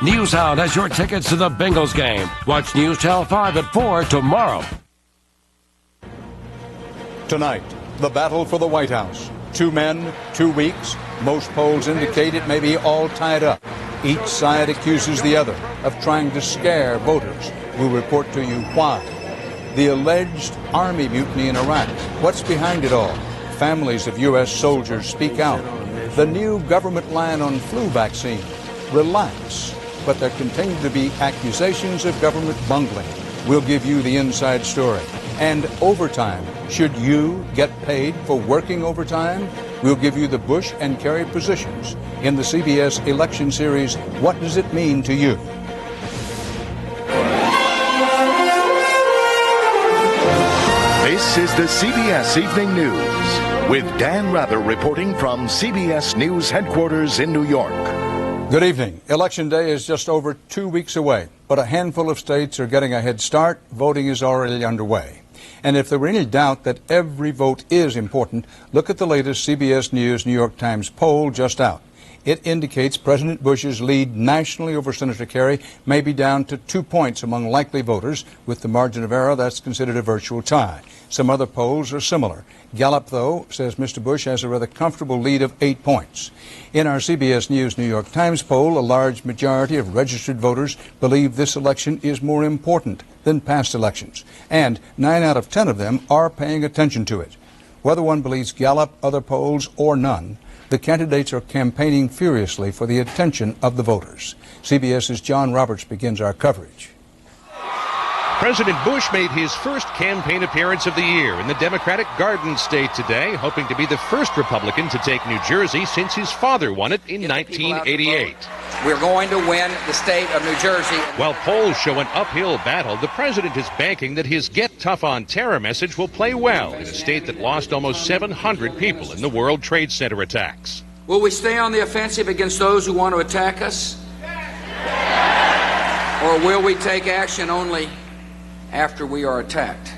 NewsHound has your tickets to the Bengals game. Watch News Channel 5 at 4 tomorrow. Tonight, the battle for the White House. 2 men, 2 weeks. Most polls indicate it may be all tied up. Each side accuses the other of trying to scare voters. We'll report to you why. The alleged army mutiny in Iraq. What's behind it all? Families of U.S. soldiers speak out. The new government line on flu vaccine. Relax. But there continue to be accusations of government bungling. We'll give you the inside story. And overtime. Should you get paid for working overtime? We'll give you the Bush and Kerry positions in the CBS election series, What Does It Mean to You? This is the CBS Evening News with Dan Rather reporting from CBS News headquarters in New York. Good evening. Election Day is just over 2 weeks away, but a handful of states are getting a head start. Voting is already underway. And if there were any doubt that every vote is important, look at the latest CBS News New York Times poll just out. It indicates President Bush's lead nationally over Senator Kerry may be down to 2 points among likely voters. With the margin of error, that's considered a virtual tie. Some other polls are similar. Gallup, though, says Mr. Bush has a rather comfortable lead of 8 points. In our CBS News New York Times poll, a large majority of registered voters believe this election is more important than past elections. And 9 out of 10 of them are paying attention to it. Whether one believes Gallup, other polls, or none, the candidates are campaigning furiously for the attention of the voters. CBS's John Roberts begins our coverage. President Bush made his first campaign appearance of the year in the Democratic Garden State today, hoping to be the first Republican to take New Jersey since his father won it in 1988. We're going to win the state of New Jersey. While polls show an uphill battle, the president is banking that his Get Tough on Terror message will play well in a state that lost almost 700 people in the World Trade Center attacks. Will we stay on the offensive against those who want to attack us? Or will we take action only after we are attacked?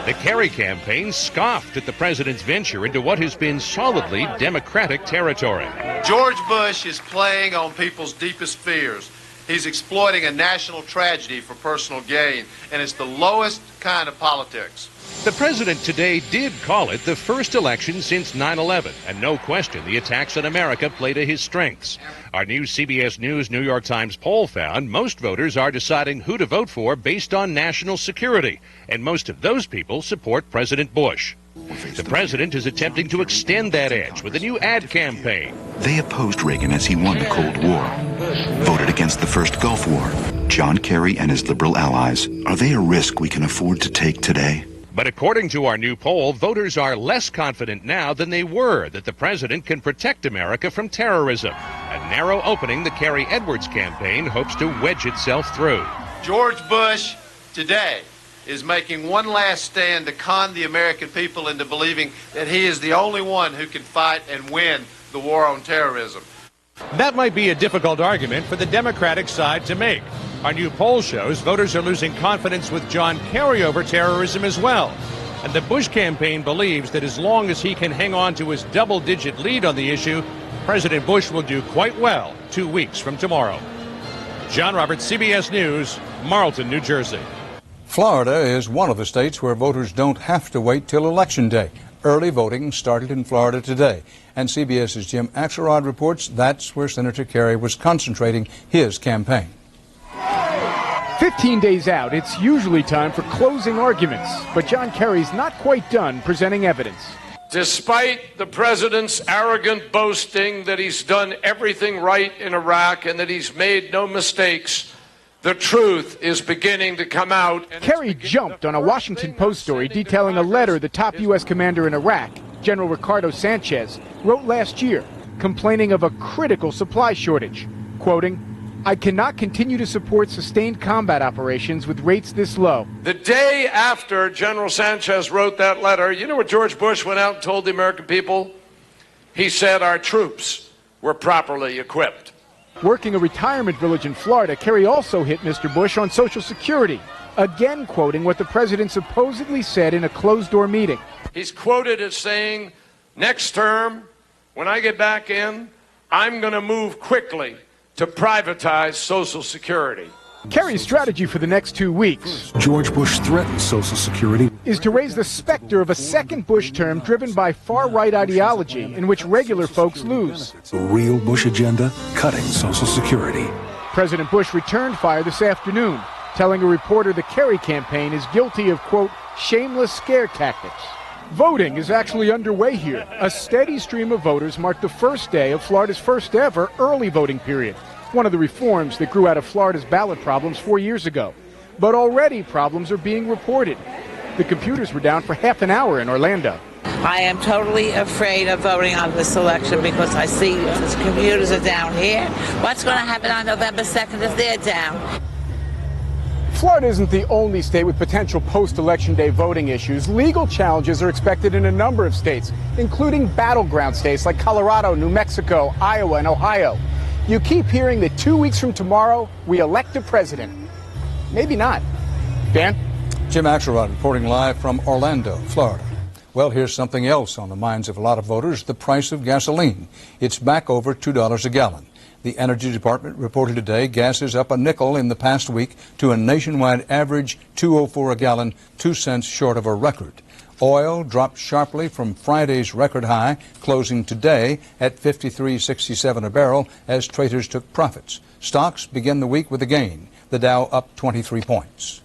The Kerry campaign scoffed at the president's venture into what has been solidly Democratic territory. George Bush is playing on people's deepest fears. He's exploiting a national tragedy for personal gain, and it's the lowest kind of politics. The president today did call it the first election since 9/11, and no question the attacks on America play to his strengths. Our new CBS News New York Times poll found most voters are deciding who to vote for based on national security, and most of those people support President Bush. The president is attempting to extend that edge with a new ad campaign. They opposed Reagan as he won the Cold War, voted against the first Gulf War. John Kerry and his liberal allies, are they a risk we can afford to take today? But according to our new poll, voters are less confident now than they were that the president can protect America from terrorism. A narrow opening the Kerry Edwards campaign hopes to wedge itself through. George Bush today is making one last stand to con the American people into believing that he is the only one who can fight and win the war on terrorism. That might be a difficult argument for the Democratic side to make. Our new poll shows voters are losing confidence with John Kerry over terrorism as well. And the Bush campaign believes that as long as he can hang on to his double-digit lead on the issue, President Bush will do quite well 2 weeks from tomorrow. John Roberts, CBS News, Marlton, New Jersey. Florida is one of the states where voters don't have to wait till Election Day. Early voting started in Florida today, and CBS's Jim Axelrod reports that's where Senator Kerry was concentrating his campaign. 15 days out, it's usually time for closing arguments, but John Kerry's not quite done presenting evidence. Despite the president's arrogant boasting that he's done everything right in Iraq and that he's made no mistakes, the truth is beginning to come out. Kerry jumped on a Washington Post story detailing a letter the top U.S. commander in Iraq, General Ricardo Sanchez, wrote last year, complaining of a critical supply shortage, quoting, "I cannot continue to support sustained combat operations with rates this low." The day after General Sanchez wrote that letter, you know what George Bush went out and told the American people? He said our troops were properly equipped. Working a retirement village in Florida, Kerry also hit Mr. Bush on Social Security, again quoting what the president supposedly said in a closed-door meeting. He's quoted as saying, next term, when I get back in, I'm going to move quickly to privatize Social Security. Kerry's strategy for the next 2 weeks George Bush threatened Social Security is to raise the specter of a second Bush term driven by far-right ideology in which regular folks lose. The real Bush agenda, cutting Social Security. President Bush returned fire this afternoon, telling a reporter the Kerry campaign is guilty of, quote, shameless scare tactics. Voting is actually underway here. A steady stream of voters marked the first day of Florida's first ever early voting period, one of the reforms that grew out of Florida's ballot problems 4 years ago. But already problems are being reported. The computers were down for half an hour in Orlando. I am totally afraid of voting on this election because I see the computers are down here. What's going to happen on November 2nd if they're down? Florida isn't the only state with potential post-election day voting issues. Legal challenges are expected in a number of states, including battleground states like Colorado, New Mexico, Iowa, and Ohio. You keep hearing that 2 weeks from tomorrow, we elect a president. Maybe not. Dan? Jim Axelrod reporting live from Orlando, Florida. Well, here's something else on the minds of a lot of voters, the price of gasoline. It's back over $2 a gallon. The Energy Department reported today gas is up a nickel in the past week to a nationwide average $2.04 a gallon, 2 cents short of a record. Oil dropped sharply from Friday's record high, closing today at $53.67 a barrel as traders took profits. Stocks begin the week with a gain, the Dow up 23 points.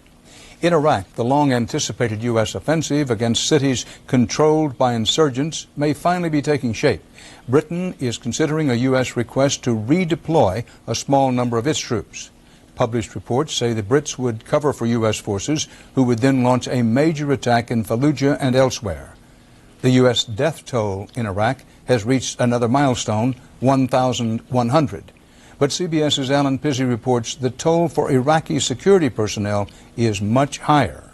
In Iraq, the long-anticipated U.S. offensive against cities controlled by insurgents may finally be taking shape. Britain is considering a U.S. request to redeploy a small number of its troops. Published reports say the Brits would cover for U.S. forces, who would then launch a major attack in Fallujah and elsewhere. The U.S. death toll in Iraq has reached another milestone, 1,100. But CBS's Alan Pizzi reports the toll for Iraqi security personnel is much higher.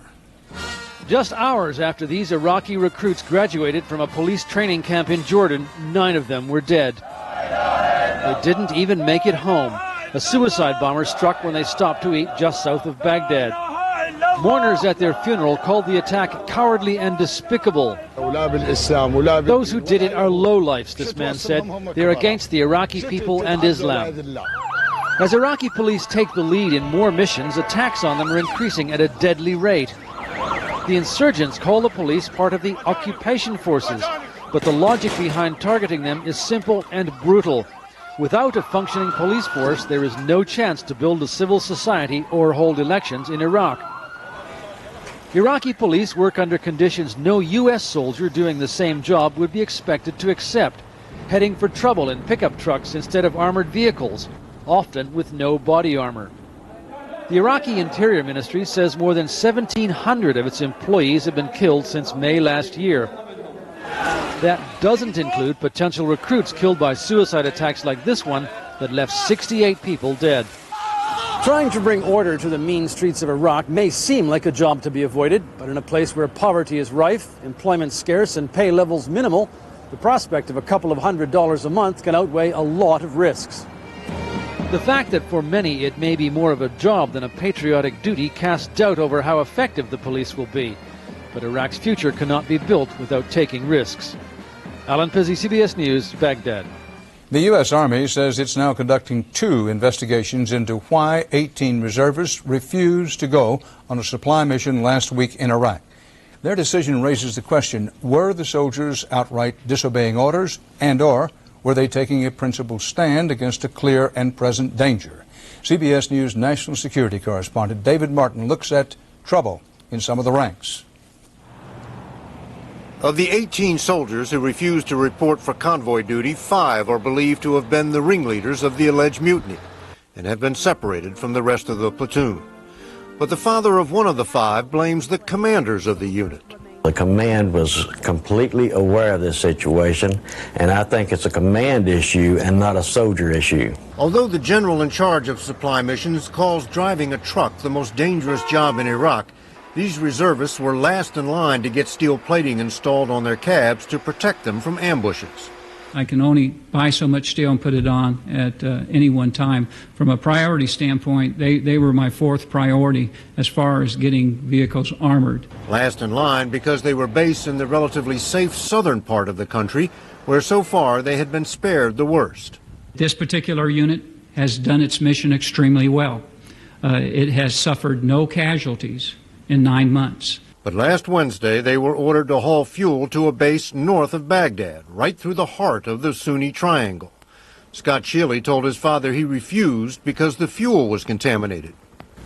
Just hours after these Iraqi recruits graduated from a police training camp in Jordan, 9 of them were dead. They didn't even make it home. A suicide bomber struck when they stopped to eat just south of Baghdad. Mourners at their funeral called the attack cowardly and despicable. Those who did it are lowlifes, this man said. They're against the Iraqi people and Islam. As Iraqi police take the lead in more missions, attacks on them are increasing at a deadly rate. The insurgents call the police part of the occupation forces, but the logic behind targeting them is simple and brutal. Without a functioning police force, there is no chance to build a civil society or hold elections in Iraq. Iraqi police work under conditions no U.S. soldier doing the same job would be expected to accept, heading for trouble in pickup trucks instead of armored vehicles, often with no body armor. The Iraqi Interior Ministry says more than 1,700 of its employees have been killed since May last year. That doesn't include potential recruits killed by suicide attacks like this one that left 68 people dead. Trying to bring order to the mean streets of Iraq may seem like a job to be avoided, but in a place where poverty is rife, employment scarce, and pay levels minimal, the prospect of a couple of $100s a month can outweigh a lot of risks. The fact that for many it may be more of a job than a patriotic duty casts doubt over how effective the police will be. But Iraq's future cannot be built without taking risks. Alan Pizzi, CBS News, Baghdad. The U.S. Army says it's now conducting 2 investigations into why 18 reservists refused to go on a supply mission last week in Iraq. Their decision raises the question, were the soldiers outright disobeying orders and/or were they taking a principled stand against a clear and present danger? CBS News national security correspondent David Martin looks at trouble in some of the ranks. Of the 18 soldiers who refused to report for convoy duty, 5 are believed to have been the ringleaders of the alleged mutiny and have been separated from the rest of the platoon. But the father of one of the 5 blames the commanders of the unit. The command was completely aware of this situation, and I think it's a command issue and not a soldier issue. Although the general in charge of supply missions calls driving a truck the most dangerous job in Iraq, these reservists were last in line to get steel plating installed on their cabs to protect them from ambushes. I can only buy so much steel and put it on at any one time. From a priority standpoint, they were my 4th priority as far as getting vehicles armored. Last in line because they were based in the relatively safe southern part of the country, where so far they had been spared the worst. This particular unit has done its mission extremely well. It has suffered no casualties in 9 months. But last Wednesday, they were ordered to haul fuel to a base north of Baghdad, right through the heart of the Sunni Triangle. Scott Shealy told his father he refused because the fuel was contaminated.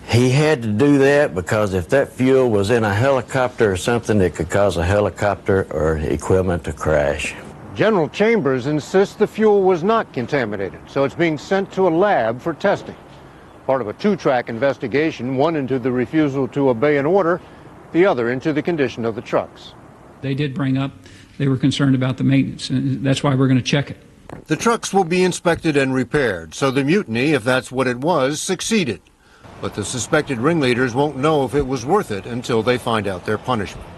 He had to do that because if that fuel was in a helicopter or something, it could cause a helicopter or equipment to crash. General Chambers insists the fuel was not contaminated, so it's being sent to a lab for testing. Part of a two-track investigation, one into the refusal to obey an order, the other into the condition of the trucks. They did bring up, they were concerned about the maintenance, and that's why we're going to check it. The trucks will be inspected and repaired, so the mutiny, if that's what it was, succeeded. But the suspected ringleaders won't know if it was worth it until they find out their punishment.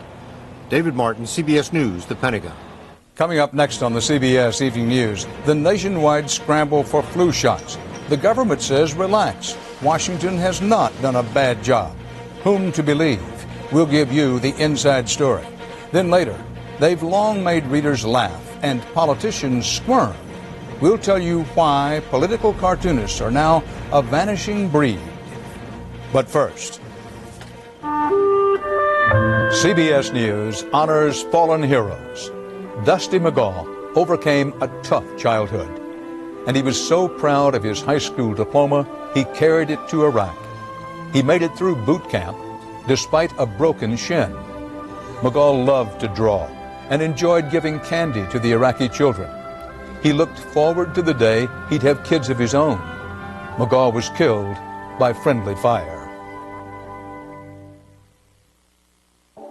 David Martin, CBS News, The Pentagon. Coming up next on the CBS Evening News, the nationwide scramble for flu shots. The government says relax. Washington has not done a bad job. Whom to believe? We'll give you the inside story. Then later, they've long made readers laugh and politicians squirm. We'll tell you why political cartoonists are now a vanishing breed. But first, CBS News honors fallen heroes. Dusty McGaw overcame a tough childhood, and he was so proud of his high school diploma, he carried it to Iraq. He made it through boot camp despite a broken shin. McGaw loved to draw and enjoyed giving candy to the Iraqi children. He looked forward to the day he'd have kids of his own. McGaw was killed by friendly fire.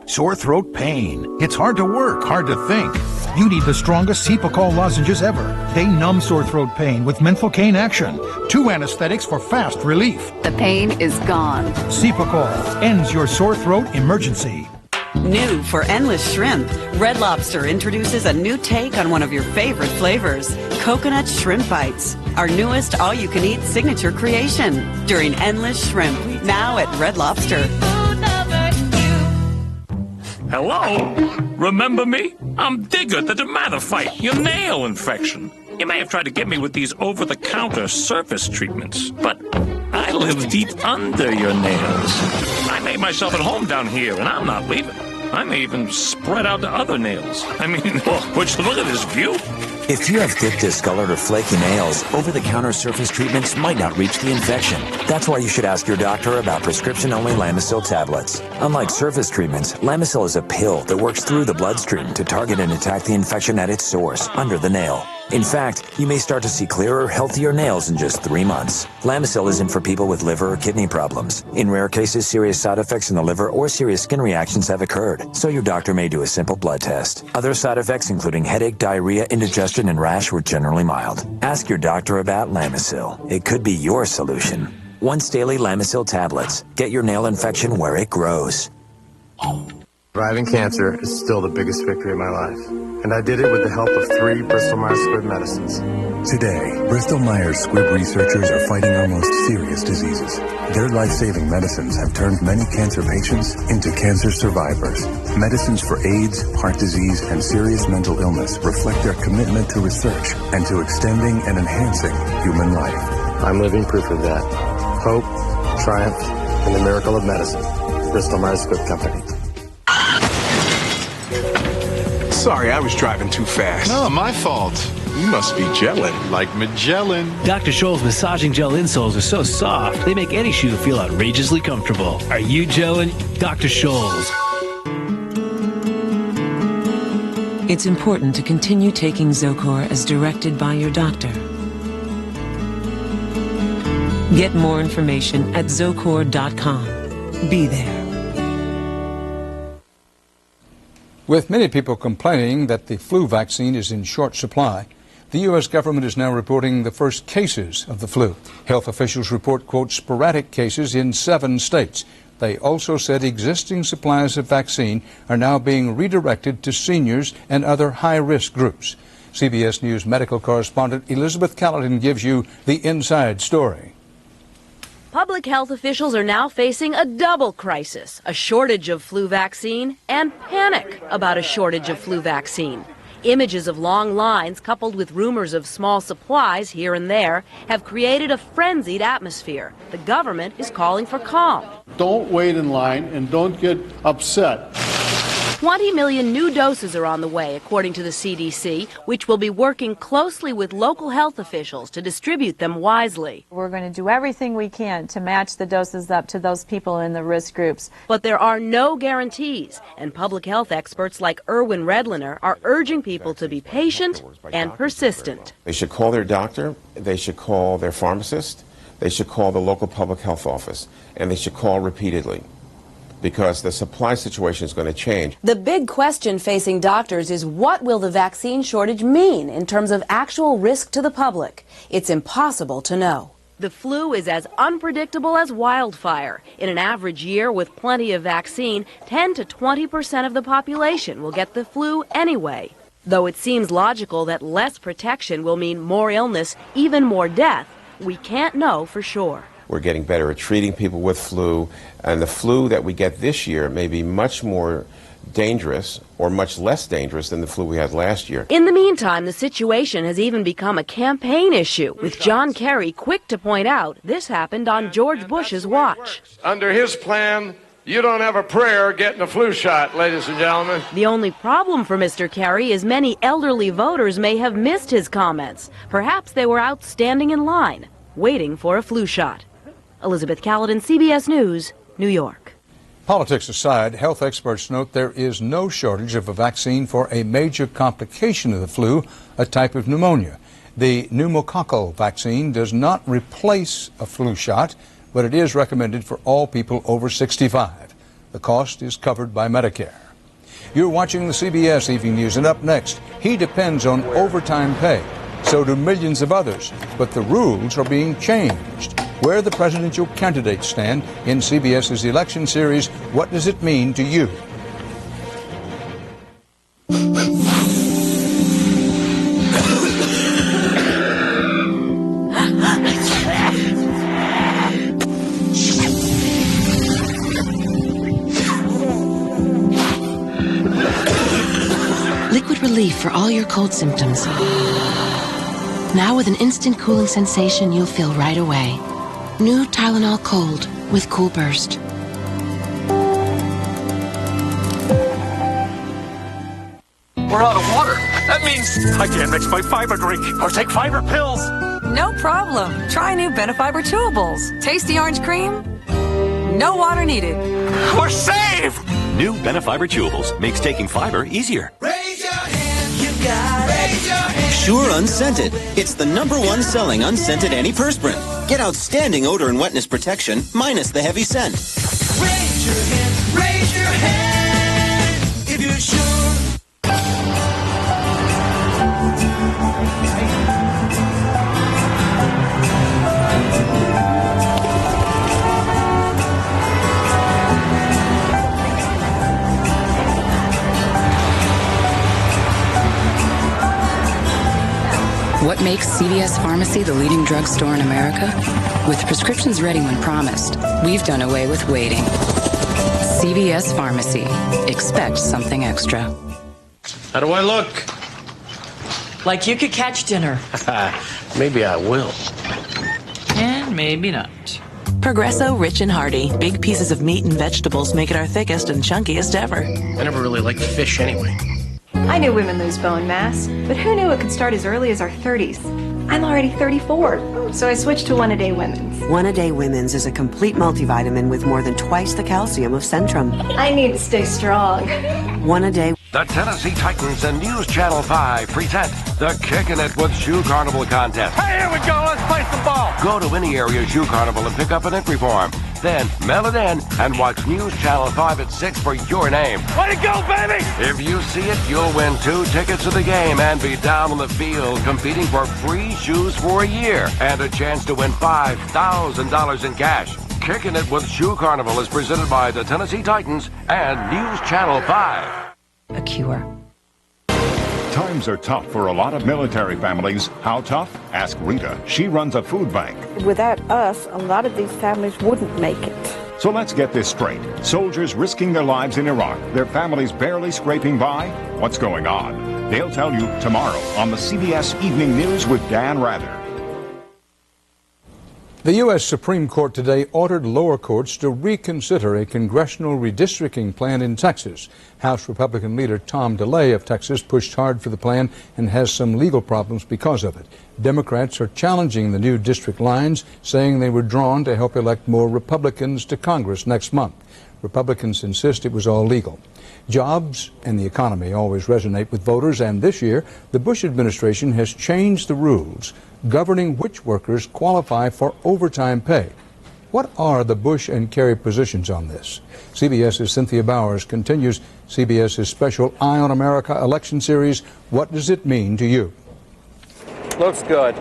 Sore throat pain. It's hard to work, hard to think. You need the strongest Cepacol lozenges ever. They numb sore throat pain with menthylcaine action. 2 anesthetics for fast relief. The pain is gone. Cepacol ends your sore throat emergency. New for endless shrimp, Red Lobster introduces a new take on one of your favorite flavors, coconut shrimp bites. Our newest all-you-can-eat signature creation during Endless Shrimp, now at Red Lobster. Hello? Remember me? I'm Digger, the dermatophyte, your nail infection. You may have tried to get me with these over-the-counter surface treatments, but I live deep under your nails. I made myself at home down here, and I'm not leaving. I may even spread out to other nails. I mean, would you look at this view? If you have thick, discolored, or flaky nails, over-the-counter surface treatments might not reach the infection. That's why you should ask your doctor about prescription-only Lamisil tablets. Unlike surface treatments, Lamisil is a pill that works through the bloodstream to target and attack the infection at its source, under the nail. In fact, you may start to see clearer, healthier nails in just 3 months. Lamisil isn't for people with liver or kidney problems. In rare cases, serious side effects in the liver or serious skin reactions have occurred, so your doctor may do a simple blood test. Other side effects, including headache, diarrhea, indigestion, and rash, were generally mild. Ask your doctor about Lamisil. It could be your solution. Once daily Lamisil tablets. Get your nail infection where it grows. Surviving cancer is still the biggest victory of my life, and I did it with the help of 3 Bristol-Myers Squibb medicines. Today, Bristol-Myers Squibb researchers are fighting our most serious diseases. Their life-saving medicines have turned many cancer patients into cancer survivors. Medicines for AIDS, heart disease, and serious mental illness reflect their commitment to research and to extending and enhancing human life. I'm living proof of that. Hope, triumph, and the miracle of medicine. Bristol-Myers Squibb Company. Sorry, I was driving too fast. No, my fault. You must be gelling. Like Magellan. Dr. Scholl's massaging gel insoles are so soft, they make any shoe feel outrageously comfortable. Are you gelling? Dr. Scholl's. It's important to continue taking Zocor as directed by your doctor. Get more information at Zocor.com. Be there. With many people complaining that the flu vaccine is in short supply, the U.S. government is now reporting the first cases of the flu. Health officials report, quote, sporadic cases in 7 states. They also said existing supplies of vaccine are now being redirected to seniors and other high-risk groups. CBS News medical correspondent Elizabeth Callahan gives you the inside story. Public health officials are now facing a double crisis, a shortage of flu vaccine and panic about a shortage of flu vaccine. Images of long lines coupled with rumors of small supplies here and there have created a frenzied atmosphere. The government is calling for calm. Don't wait in line and don't get upset. 20 million new doses are on the way, according to the CDC, which will be working closely with local health officials to distribute them wisely. We're going to do everything we can to match the doses up to those people in the risk groups. But there are no guarantees, and public health experts like Erwin Redliner are urging people to be patient and persistent. They should call their doctor, they should call their pharmacist, they should call the local public health office, and they should call repeatedly, because the supply situation is going to change. The big question facing doctors is, what will the vaccine shortage mean in terms of actual risk to the public? It's impossible to know. The flu is as unpredictable as wildfire. In an average year with plenty of vaccine, 10 to 20% of the population will get the flu anyway. Though it seems logical that less protection will mean more illness, even more death, we can't know for sure. We're getting better at treating people with flu, and the flu that we get this year may be much more dangerous or much less dangerous than the flu we had last year. In the meantime, the situation has even become a campaign issue, with John Kerry quick to point out this happened on George Bush's watch. Under his plan, you don't have a prayer getting a flu shot, ladies and gentlemen. The only problem for Mr. Kerry is many elderly voters may have missed his comments. Perhaps they were out standing in line, waiting for a flu shot. Elizabeth Caledon, CBS News, New York. Politics aside, health experts note there is no shortage of a vaccine for a major complication of the flu, a type of pneumonia. The pneumococcal vaccine does not replace a flu shot, but it is recommended for all people over 65. The cost is covered by Medicare. You're watching the CBS Evening News, and up next, he depends on overtime pay. So do millions of others, but the rules are being changed. Where the presidential candidates stand in CBS's election series, what does it mean to you? Liquid relief for all your cold symptoms. Now with an instant cooling sensation you'll feel right away. New Tylenol Cold with Cool Burst. We're out of water. That means I can't mix my fiber drink or take fiber pills. No problem. Try new Benefiber Chewables. Tasty orange cream. No water needed. We're safe! New Benefiber Chewables makes taking fiber easier. Raise your hand, you got it. Raise your hand. Sure Unscented. It's the #1 selling unscented antiperspirant. Get outstanding odor and wetness protection minus the heavy scent. Raise your hand if you're sure. What makes CVS Pharmacy the leading drugstore in America? With prescriptions ready when promised, we've done away with waiting. CVS Pharmacy. Expect something extra. How do I look? Like you could catch dinner. Maybe I will. And maybe not. Progresso Rich and Hearty. Big pieces of meat and vegetables make it our thickest and chunkiest ever. I never really liked fish anyway. I knew women lose bone mass, but who knew it could start as early as our 30s? I'm already 34, so I switched to One-A-Day Women's. One-A-Day Women's is a complete multivitamin with more than twice the calcium of Centrum. I need to stay strong. One-A-Day. The Tennessee Titans and News Channel 5 present the Kickin' It with Shoe Carnival contest. Hey, here we go. Let's play some ball. Go to any area Shoe Carnival and pick up an entry form. Then mail it in and watch News Channel 5 at 6 for your name. Way to go, baby! If you see it, you'll win 2 tickets to the game and be down on the field competing for free shoes for a year and a chance to win $5,000 in cash. Kickin' It with Shoe Carnival is presented by the Tennessee Titans and News Channel 5. A cure. Times are tough for a lot of military families. How tough? Ask Rita. She runs a food bank. Without us, a lot of these families wouldn't make it. So let's get this straight. Soldiers risking their lives in Iraq, their families barely scraping by. What's going on? They'll tell you tomorrow on the CBS Evening News with Dan Rather. The U.S. Supreme Court today ordered lower courts to reconsider a congressional redistricting plan in Texas. House Republican leader Tom DeLay of Texas pushed hard for the plan and has some legal problems because of it. Democrats are challenging the new district lines, saying they were drawn to help elect more Republicans to Congress next month. Republicans insist it was all legal. Jobs and the economy always resonate with voters, and this year the Bush administration has changed the rules governing which workers qualify for overtime pay. What are the Bush and Kerry positions on this? CBS's Cynthia Bowers continues CBS's special Eye on America election series. What does it mean to you? Looks good.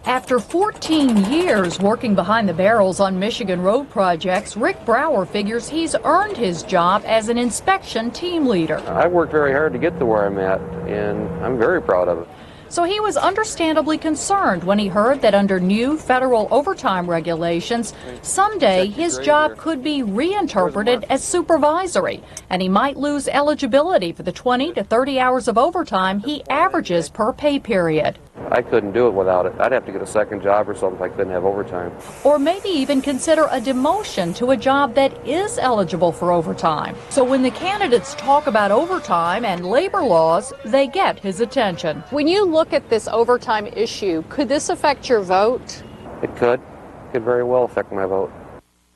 After 14 years working behind the barrels on Michigan road projects, Rick Brower figures he's earned his job as an inspection team leader. I worked very hard to get to where I'm at, and I'm very proud of it. So he was understandably concerned when he heard that under new federal overtime regulations, someday his job could be reinterpreted as supervisory, and he might lose eligibility for the 20 to 30 hours of overtime he averages per pay period. I couldn't do it without it. I'd have to get a second job or something if I couldn't have overtime. Or maybe even consider a demotion to a job that is eligible for overtime. So when the candidates talk about overtime and labor laws, they get his attention. When you look at this overtime issue, could this affect your vote? It could. It could very well affect my vote.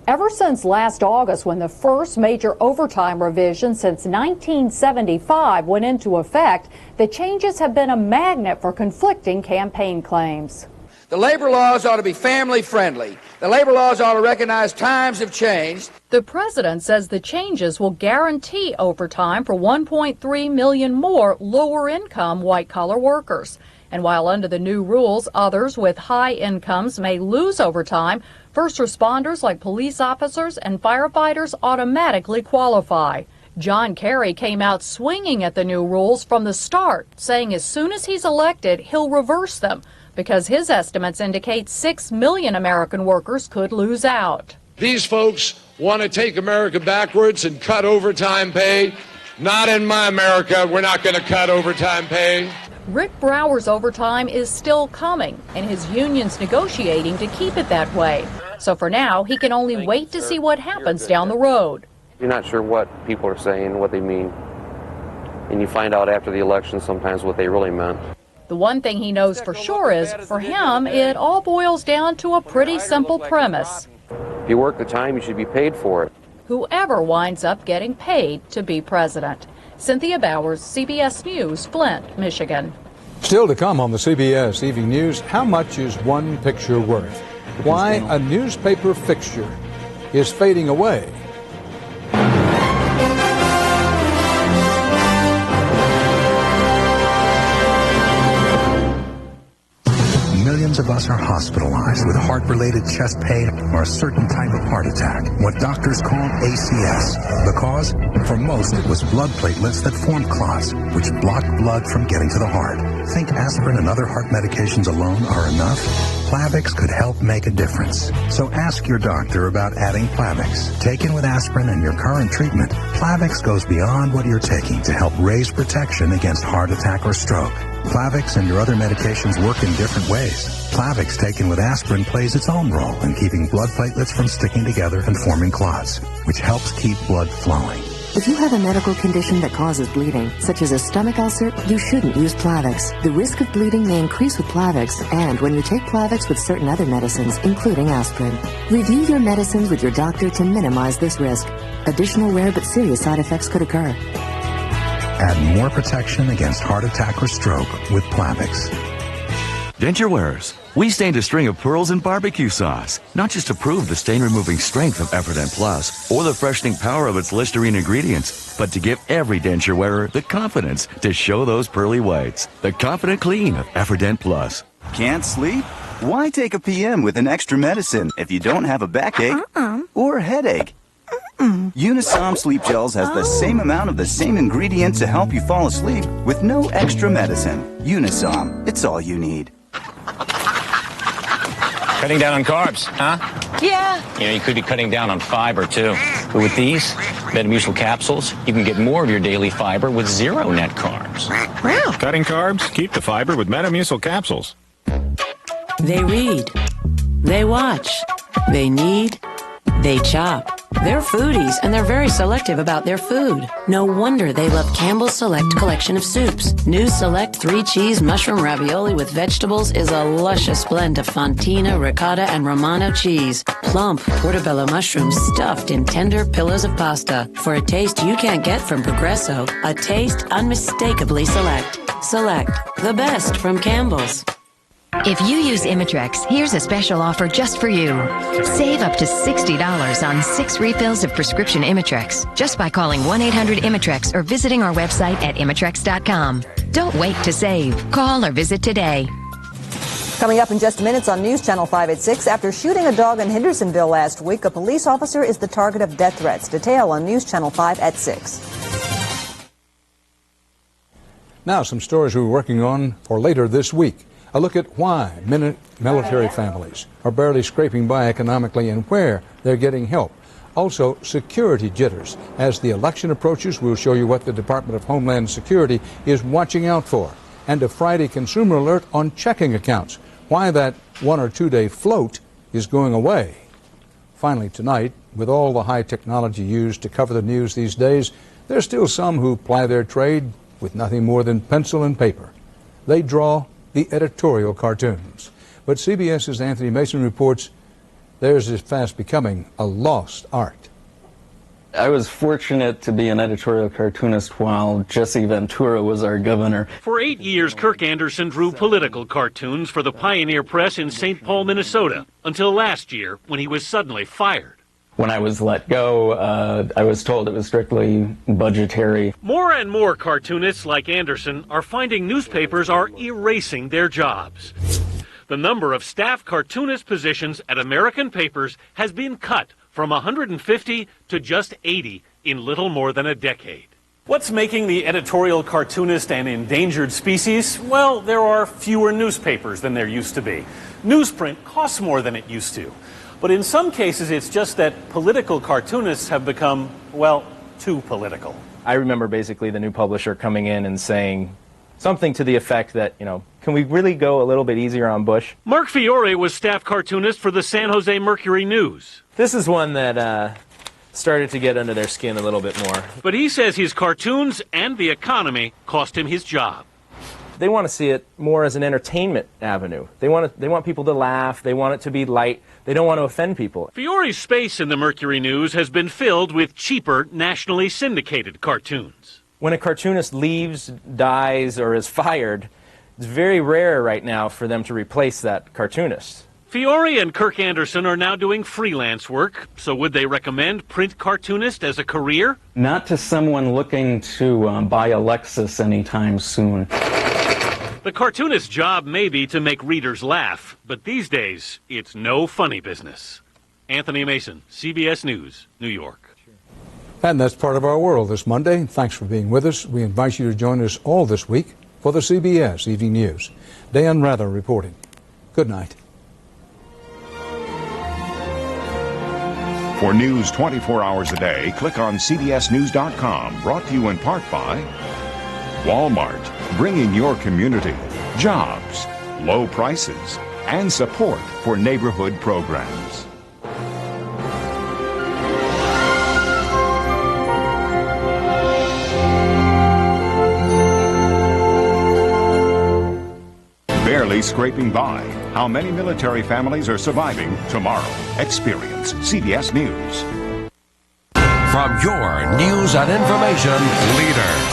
Ever since last August, when the first major overtime revision since 1975 went into effect, the changes have been a magnet for conflicting campaign claims. The labor laws ought to be family friendly. The labor laws ought to recognize times have changed. The president says the changes will guarantee overtime for 1.3 million more lower income white collar workers. And while under the new rules, others with high incomes may lose overtime, first responders like police officers and firefighters automatically qualify. John Kerry came out swinging at the new rules from the start, saying as soon as he's elected, he'll reverse them, because his estimates indicate 6 million American workers could lose out. These folks want to take America backwards and cut overtime pay. Not in my America. We're not going to cut overtime pay. Rick Brower's overtime is still coming, and his union's negotiating to keep it that way. So for now, he can only wait to see what happens down the road. You're not sure what people are saying, what they mean. And you find out after the election sometimes what they really meant. The one thing he knows for sure is, for him, it all boils down to a pretty simple premise. If you work the time, you should be paid for it. Whoever winds up getting paid to be president. Cynthia Bowers, CBS News, Flint, Michigan. Still to come on the CBS Evening News, how much is one picture worth? Why a newspaper fixture is fading away. Millions of us are hospitalized with heart-related chest pain or a certain type of heart attack, what doctors call ACS. The cause? For most, it was blood platelets that formed clots, which blocked blood from getting to the heart. Think aspirin and other heart medications alone are enough? Plavix could help make a difference. So ask your doctor about adding Plavix. Taken with aspirin and your current treatment, Plavix goes beyond what you're taking to help raise protection against heart attack or stroke. Plavix and your other medications work in different ways. Plavix taken with aspirin plays its own role in keeping blood platelets from sticking together and forming clots, which helps keep blood flowing. If you have a medical condition that causes bleeding, such as a stomach ulcer, you shouldn't use Plavix. The risk of bleeding may increase with Plavix, and when you take Plavix with certain other medicines, including aspirin. Review your medicines with your doctor to minimize this risk. Additional rare but serious side effects could occur. Add more protection against heart attack or stroke with Plavix. Denture wearers, we stained a string of pearls in barbecue sauce, not just to prove the stain-removing strength of Efferdent Plus or the freshening power of its Listerine ingredients, but to give every denture wearer the confidence to show those pearly whites. The confident clean of Efferdent Plus. Can't sleep? Why take a PM with an extra medicine if you don't have a backache or a headache? Unisom Sleep Gels has the same amount of the same ingredient to help you fall asleep with no extra medicine. Unisom, it's all you need. Cutting down on carbs, huh? Yeah. You know, you could be cutting down on fiber, too. But with these Metamucil capsules, you can get more of your daily fiber with 0 net carbs. Wow. Cutting carbs? Keep the fiber with Metamucil capsules. They read. They watch. They knead. They chop. They're foodies, and they're very selective about their food. No wonder they love Campbell's Select collection of soups. New Select 3-cheese mushroom ravioli with vegetables is a luscious blend of fontina, ricotta, and romano cheese. Plump portobello mushrooms stuffed in tender pillows of pasta. For a taste you can't get from Progresso, a taste unmistakably Select. Select, the best from Campbell's. If you use Imitrex, here's a special offer just for you. Save up to $60 on 6 refills of prescription Imitrex just by calling 1-800-IMITREX or visiting our website at imitrex.com. Don't wait to save. Call or visit today. Coming up in just minutes on News Channel 5 at 6, after shooting a dog in Hendersonville last week, a police officer is the target of death threats. Detail on News Channel 5 at 6. Now, some stories we're working on for later this week. A look at why military families are barely scraping by economically and where they're getting help. Also, security jitters. As the election approaches, we'll show you what the Department of Homeland Security is watching out for. And a Friday consumer alert on checking accounts. Why that 1 or 2 day float is going away. Finally, tonight, with all the high technology used to cover the news these days, there's still some who ply their trade with nothing more than pencil and paper. They draw the editorial cartoons. But CBS's Anthony Mason reports theirs is fast becoming a lost art. I was fortunate to be an editorial cartoonist while Jesse Ventura was our governor. For 8 years, Kirk Anderson drew political cartoons for the Pioneer Press in St. Paul, Minnesota, until last year when he was suddenly fired. When I was let go, I was told it was strictly budgetary. More and more cartoonists like Anderson are finding newspapers are erasing their jobs. The number of staff cartoonist positions at American papers has been cut from 150 to just 80 in little more than a decade. What's making the editorial cartoonist an endangered species? Well, there are fewer newspapers than there used to be. Newsprint costs more than it used to. But in some cases, it's just that political cartoonists have become, well, too political. I remember basically the new publisher coming in and saying something to the effect that, can we really go a little bit easier on Bush? Mark Fiore was staff cartoonist for the San Jose Mercury News. This is one that started to get under their skin a little bit more. But he says his cartoons and the economy cost him his job. They want to see it more as an entertainment avenue. They want people to laugh. They want it to be light. They don't want to offend people. Fiore's space in the Mercury News has been filled with cheaper, nationally syndicated cartoons. When a cartoonist leaves, dies, or is fired, it's very rare right now for them to replace that cartoonist. Fiore and Kirk Anderson are now doing freelance work, so would they recommend print cartoonist as a career? Not to someone looking to buy a Lexus anytime soon. The cartoonist's job may be to make readers laugh, but these days, it's no funny business. Anthony Mason, CBS News, New York. And that's part of our world this Monday. Thanks for being with us. We invite you to join us all this week for the CBS Evening News. Dan Rather reporting. Good night. For news 24 hours a day, click on cbsnews.com. Brought to you in part by Walmart, bringing your community jobs, low prices, and support for neighborhood programs. Barely scraping by. How many military families are surviving tomorrow? Experience CBS News. From your news and information leader.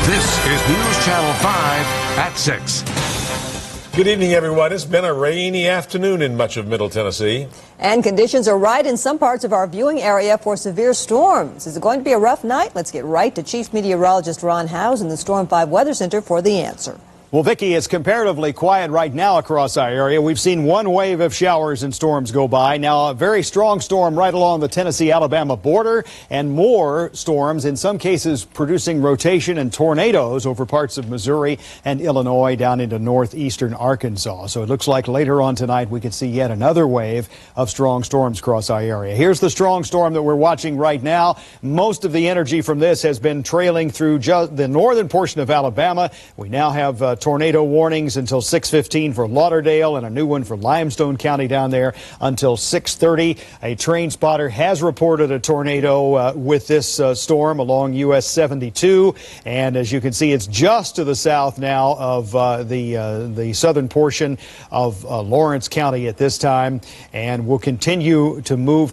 This is News Channel 5 at 6. Good evening, everyone. It's been a rainy afternoon in much of Middle Tennessee. And conditions are right in some parts of our viewing area for severe storms. Is it going to be a rough night? Let's get right to Chief Meteorologist Ron Howes in the Storm 5 Weather Center for the answer. Well, Vicki, it's comparatively quiet right now across our area. We've seen one wave of showers and storms go by. Now, a very strong storm right along the Tennessee-Alabama border, and more storms, in some cases producing rotation and tornadoes over parts of Missouri and Illinois down into northeastern Arkansas. So it looks like later on tonight we could see yet another wave of strong storms across our area. Here's the strong storm that we're watching right now. Most of the energy from this has been trailing through the northern portion of Alabama. We now have tornado warnings until 6:15 for Lauderdale and a new one for Limestone County down there until 6:30. A train spotter has reported a tornado with this storm along US 72, and as you can see, it's just to the south now of the southern portion of Lawrence County at this time, and will continue to move